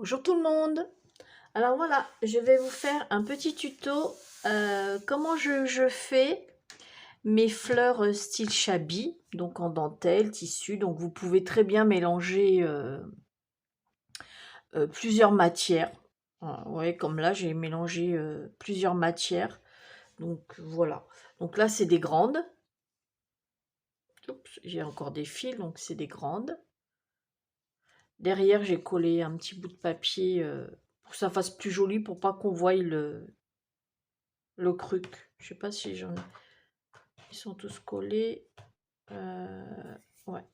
Bonjour tout le monde. Alors voilà, je vais vous faire un petit tuto comment je fais mes fleurs style shabby, donc en dentelle, tissu. Donc vous pouvez très bien mélanger plusieurs matières. Voilà, vous voyez, comme là j'ai mélangé plusieurs matières. Donc voilà. Donc là c'est des grandes. Oups, j'ai encore des fils, donc c'est des grandes. Derrière j'ai collé un petit bout de papier pour que ça fasse plus joli, pour pas qu'on voie le truc. Je sais pas si j'en ai. Ils sont tous collés. Ouais.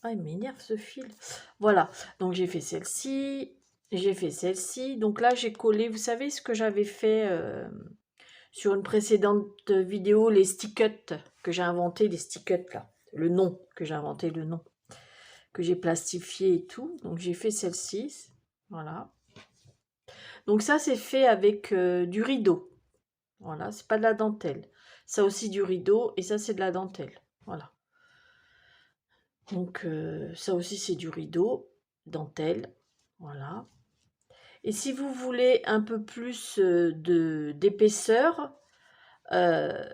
Ah, il m'énerve ce fil. Voilà. Donc j'ai fait celle-ci. J'ai fait celle-ci. Donc là, j'ai collé. Vous savez ce que j'avais fait sur une précédente vidéo, les stick-ups que j'ai inventé, les stick-ups là. Le nom que j'ai inventé, le nom que j'ai plastifié et tout. Donc j'ai fait celle-ci. Voilà. Donc ça, c'est fait avec du rideau. Voilà, c'est pas de la dentelle. Ça aussi du rideau et ça c'est de la dentelle. Voilà. Donc ça aussi c'est du rideau, dentelle. Voilà. Et si vous voulez un peu plus d'épaisseur, euh,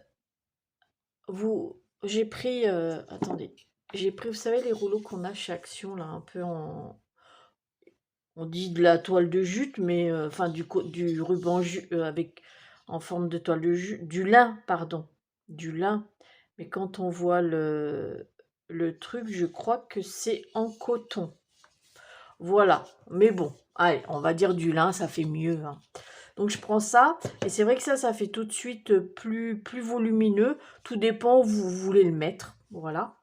j'ai pris, attendez, j'ai pris, vous savez les rouleaux qu'on a chez Action là, un peu on dit de la toile de jute, mais enfin du ruban avec en forme de toile de jute, du lin, pardon, du lin. Mais quand on voit le truc, je crois que c'est en coton. Voilà, mais bon, allez, on va dire du lin, ça fait mieux, hein. Donc je prends ça, et c'est vrai que ça fait tout de suite plus volumineux. Tout dépend où vous voulez le mettre. Voilà.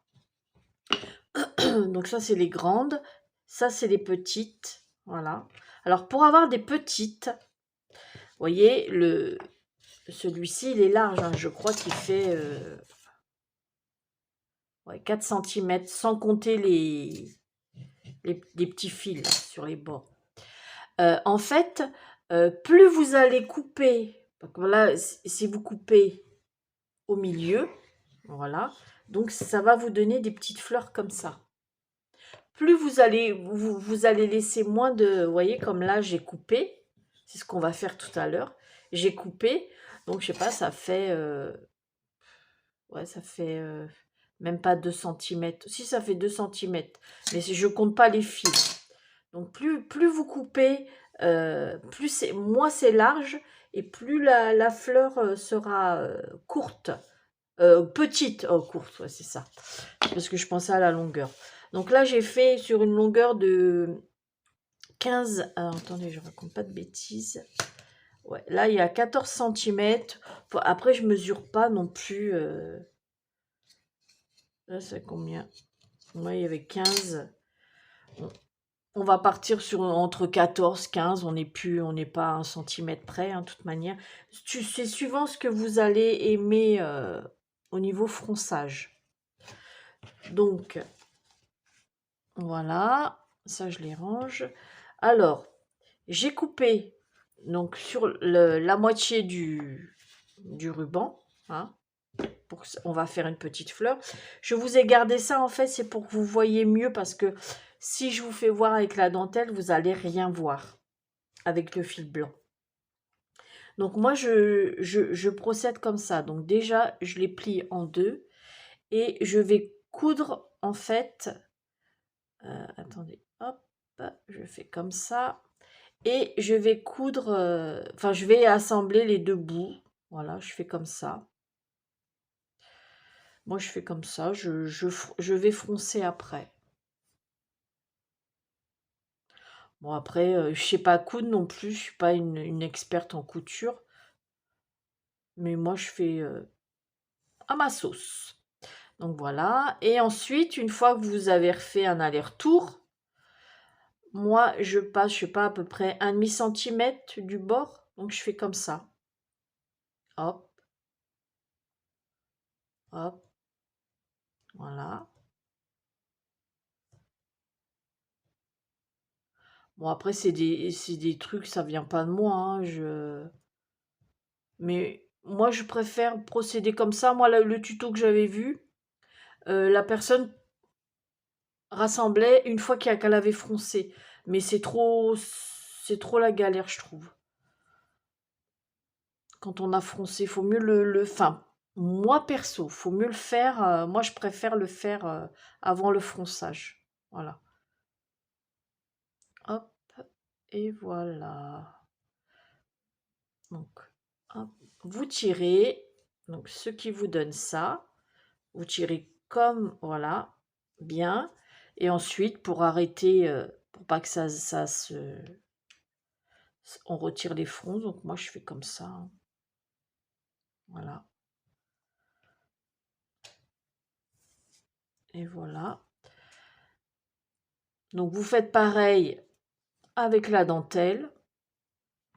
Donc ça, c'est les grandes. Ça, c'est les petites. Voilà. Alors, pour avoir des petites, vous voyez, celui-ci, il est large, hein. Je crois qu'il fait ouais, 4 cm, sans compter les petits fils là, sur les bords. En fait, plus vous allez couper, donc voilà, si vous coupez au milieu, voilà, donc ça va vous donner des petites fleurs comme ça. Plus vous allez laisser moins de, vous voyez, comme là j'ai coupé, c'est ce qu'on va faire tout à l'heure, j'ai coupé, donc je sais pas, ça fait, ouais, ça fait même pas 2 centimètres, si ça fait 2 centimètres, mais je compte pas les fils. Donc plus vous coupez, moins c'est large et plus la fleur sera courte. Petite, oh courte, ouais, c'est ça. Parce que je pensais à la longueur. Donc là, j'ai fait sur une longueur de 15. Alors, attendez, je raconte pas de bêtises. Ouais, là, il y a 14 centimètres. Après, je mesure pas non plus. Là, c'est combien? Ouais, il y avait 15. On va partir sur entre 14, 15. On n'est pas à 1 centimètre près, hein, de toute manière. C'est suivant ce que vous allez aimer au niveau fronçage. Donc, voilà, ça je les range. Alors, j'ai coupé donc sur la moitié du ruban, hein, on va faire une petite fleur. Je vous ai gardé ça, en fait, c'est pour que vous voyez mieux, parce que si je vous fais voir avec la dentelle, vous allez rien voir avec le fil blanc. Donc moi, je procède comme ça. Donc déjà, je les plie en deux et je vais coudre, en fait, attendez, hop, je fais comme ça. Et je vais coudre, enfin je vais assembler les deux bouts. Voilà, je fais comme ça. Moi je fais comme ça, je vais froncer après. Bon après, je sais pas coudre non plus, je suis pas une experte en couture. Mais moi je fais à ma sauce. Donc voilà. Et ensuite, une fois que vous avez refait un aller-retour, moi je passe, je sais pas, à peu près 1,5 cm du bord. Donc je fais comme ça. Hop, hop, voilà. Bon, après, c'est des trucs, ça vient pas de moi, hein, mais moi, je préfère procéder comme ça. Moi, le tuto que j'avais vu, la personne rassemblait une fois qu'elle avait froncé. Mais c'est trop... c'est trop la galère, je trouve. Quand on a froncé, faut mieux enfin, moi perso, faut mieux le faire. Moi, je préfère le faire avant le fronçage. Voilà. Hop, et voilà. Donc, hop, vous tirez. Donc, ce qui vous donne ça, vous tirez comme, voilà, bien. Et ensuite, pour arrêter, pour pas que ça se... On retire les fronces. Donc, moi, je fais comme ça. Hein. Voilà. Et voilà. Donc, vous faites pareil avec la dentelle.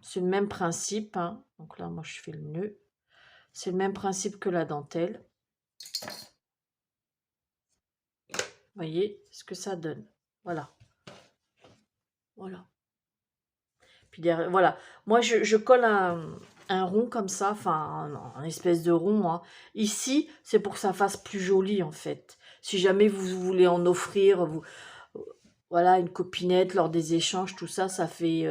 C'est le même principe. Hein. Donc là, moi, je fais le nœud. C'est le même principe que la dentelle. Vous voyez ce que ça donne. Voilà. Voilà. Puis derrière, voilà. Moi, je colle un rond comme ça, enfin, un espèce de rond. Hein. Ici, c'est pour que ça fasse plus joli, en fait. Si jamais vous voulez en offrir, voilà, une copinette lors des échanges, tout ça, ça fait,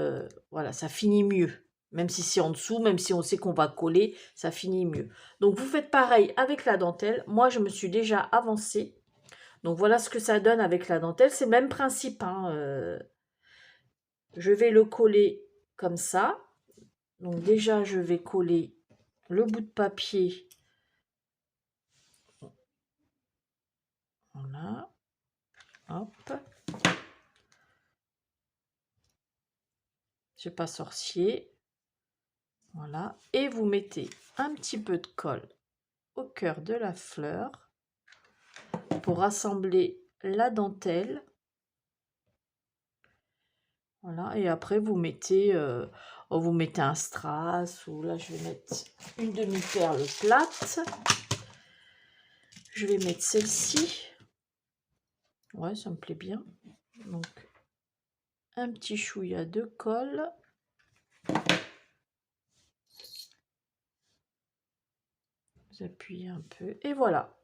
voilà, ça finit mieux. Même si c'est en dessous, même si on sait qu'on va coller, ça finit mieux. Donc, vous faites pareil avec la dentelle. Moi, je me suis déjà avancée. Donc, voilà ce que ça donne avec la dentelle. C'est le même principe. Hein, je vais le coller comme ça. Donc déjà, je vais coller le bout de papier. Voilà. Hop. C'est pas sorcier. Voilà. Et vous mettez un petit peu de colle au cœur de la fleur pour assembler la dentelle. Voilà. Et après, vous mettez un strass, ou là, je vais mettre une demi-perle plate. Je vais mettre celle-ci. Ouais, ça me plaît bien. Donc, un petit chouïa de colle. Vous appuyez un peu. Et voilà.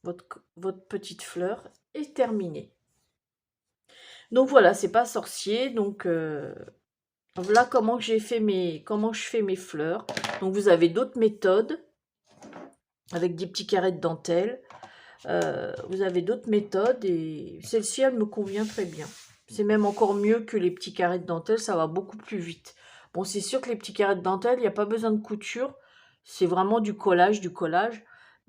Votre petite fleur est terminée. Donc voilà, c'est pas sorcier. Donc voilà comment je fais mes fleurs. Donc vous avez d'autres méthodes avec des petits carrés de dentelle. Vous avez d'autres méthodes et celle-ci, elle me convient très bien. C'est même encore mieux que les petits carrés de dentelle, ça va beaucoup plus vite. Bon, c'est sûr que les petits carrés de dentelle, il n'y a pas besoin de couture. C'est vraiment du collage,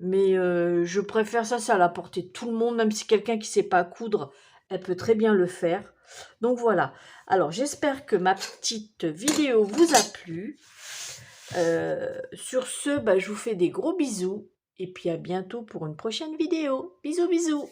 Mais je préfère ça, c'est à la portée de tout le monde. Même si quelqu'un qui ne sait pas coudre, elle peut très bien le faire. Donc voilà. Alors, j'espère que ma petite vidéo vous a plu. Sur ce, je vous fais des gros bisous. Et puis à bientôt pour une prochaine vidéo. Bisous, bisous.